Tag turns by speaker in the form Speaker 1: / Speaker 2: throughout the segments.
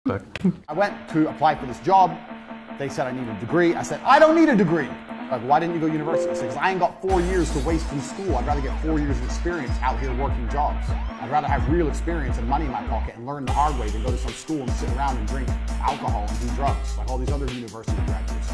Speaker 1: I went to apply for this job. They said I needed a degree. I said, I don't need a degree. Like, why didn't you go to university? I said, because I ain't got 4 years to waste in school. I'd rather get 4 years of experience out here working jobs. I'd rather have real experience and money in my pocket and learn the hard way than go to some school and sit around and drink alcohol and do drugs like all these other university graduates.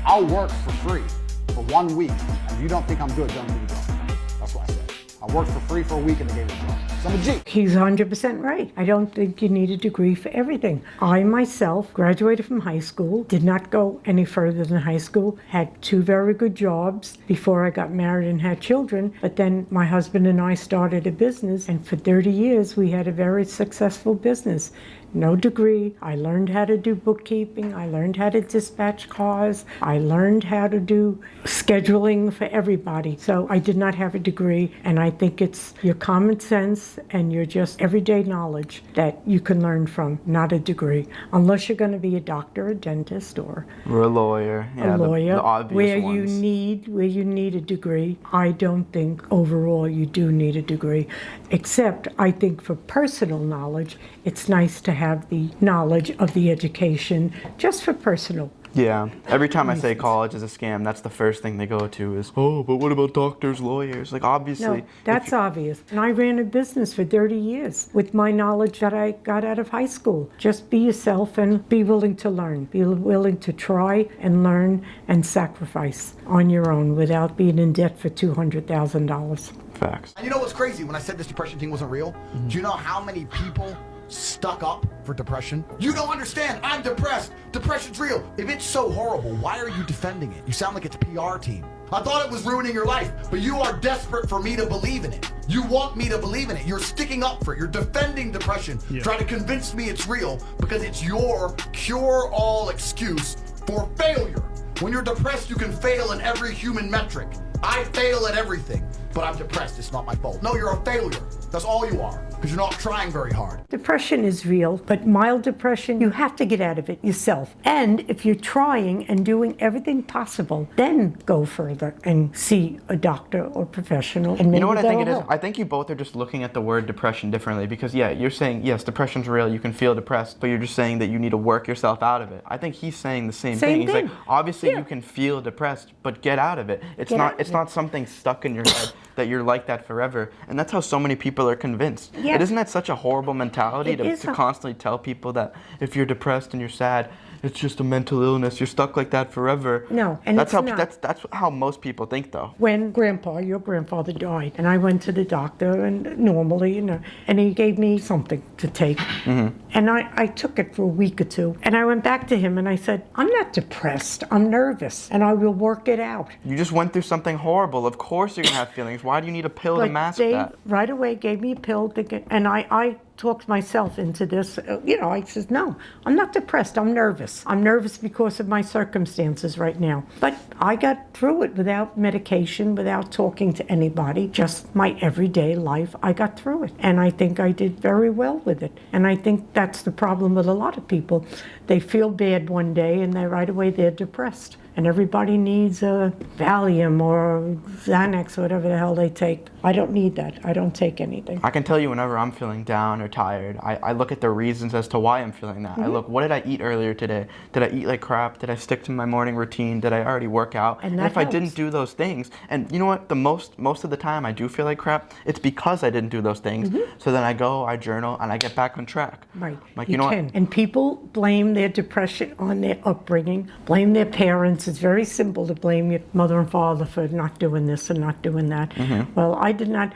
Speaker 1: I'll work for free for 1 week, and if you don't think I'm good, don't give me the job. That's what I said. I worked for free for a week and they gave me a job. So I'm a G.
Speaker 2: He's 100% right. I don't think you need a degree for everything. I myself graduated from high school, did not go any further than high school, had 2 very good jobs before I got married and had children, but then my husband and I started a business, and for 30 years we had a very successful business. No degree. I learned how to do bookkeeping. I learned how to dispatch cars. I learned how to do scheduling for everybody. So I did not have a degree, and I think it's your common sense and your just everyday knowledge that you can learn from, not a degree, unless you're going to be a doctor, a dentist, or
Speaker 3: a lawyer. Yeah,
Speaker 2: a lawyer,
Speaker 3: the obvious
Speaker 2: where
Speaker 3: ones.
Speaker 2: you need a degree. I don't think overall you do need a degree, except I think for personal knowledge, it's nice to have the knowledge of the education just for personal.
Speaker 3: Yeah. Every time I say college is a scam, that's the first thing they go to is, oh, but what about doctors, lawyers? Like, obviously.
Speaker 2: No, that's obvious. And I ran a business for 30 years with my knowledge that I got out of high school. Just be yourself and be willing to learn. Be willing to try and learn and sacrifice on your own without being in debt for $200,000.
Speaker 3: Facts.
Speaker 1: And you know what's crazy? When I said this depression thing wasn't real, do you know how many people stuck up for depression? You don't understand. I'm depressed. Depression's real. If it's so horrible, why are you defending it? You sound like it's PR team. I thought it was ruining your life, but you are desperate for me to believe in it. You want me to believe in it. You're sticking up for it. You're defending depression. Trying to convince me it's real because it's your cure-all excuse for failure. When you're depressed, you can fail in every human metric. I fail at everything, but I'm depressed. It's not my fault. No, you're a failure. That's all you are, because you're not trying very hard.
Speaker 2: Depression is real, but mild depression, you have to get out of it yourself. And if you're trying and doing everything possible, then go further and see a doctor or professional. And
Speaker 3: you know what I think it is?
Speaker 2: help.
Speaker 3: I think you both are just looking at the word depression differently, because yeah, you're saying, yes, depression's real, you can feel depressed, but you're just saying that you need to work yourself out of it. I think he's saying the same thing. He's like, obviously you can feel depressed, but get out of it. It's not something stuck in your head that you're like that forever. And that's how so many people are convinced.
Speaker 2: Yes.
Speaker 3: Isn't that such a horrible mentality to constantly tell people that if you're depressed and you're sad, it's just a mental illness, you're stuck like that forever?
Speaker 2: No, and
Speaker 3: that's
Speaker 2: it's not.
Speaker 3: That's how most people think, though.
Speaker 2: When your grandfather died, and I went to the doctor, and normally, and he gave me something to take. Mm-hmm. And I took it for a week or two, and I went back to him and I said, I'm not depressed, I'm nervous, and I will work it out.
Speaker 3: You just went through something horrible. Of course you're gonna have feelings. Why do you need a pill to mask that?
Speaker 2: Right away gave me a pill, and I talked myself into this. I said, no, I'm not depressed, I'm nervous. I'm nervous because of my circumstances right now. But I got through it without medication, without talking to anybody, just my everyday life. I got through it. And I think I did very well with it. And I think that's the problem with a lot of people. They feel bad one day and right away they're depressed. And everybody needs a Valium or Xanax or whatever the hell they take. I don't need that. I don't take anything.
Speaker 3: I can tell you whenever I'm feeling down or tired, I look at the reasons as to why I'm feeling that. Mm-hmm. I look, what did I eat earlier today? Did I eat like crap? Did I stick to my morning routine? Did I already work out?
Speaker 2: And
Speaker 3: if I didn't do those things, and you know what, the most of the time I do feel like crap, it's because I didn't do those things. Mm-hmm. So then I go, I journal, and I get back on track.
Speaker 2: Right.
Speaker 3: Like, you know what?
Speaker 2: And people blame their depression on their upbringing, blame their parents. It's very simple to blame your mother and father for not doing this and not doing that. Mm-hmm. Well, I did not.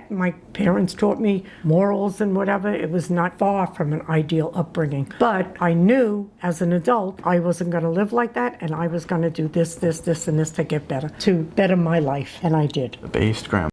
Speaker 2: My parents taught me morals and whatever. It was not far from an ideal upbringing. But I knew as an adult I wasn't going to live like that, and I was going to do this, and this to get better, to better my life. And I did.
Speaker 3: Based grandma.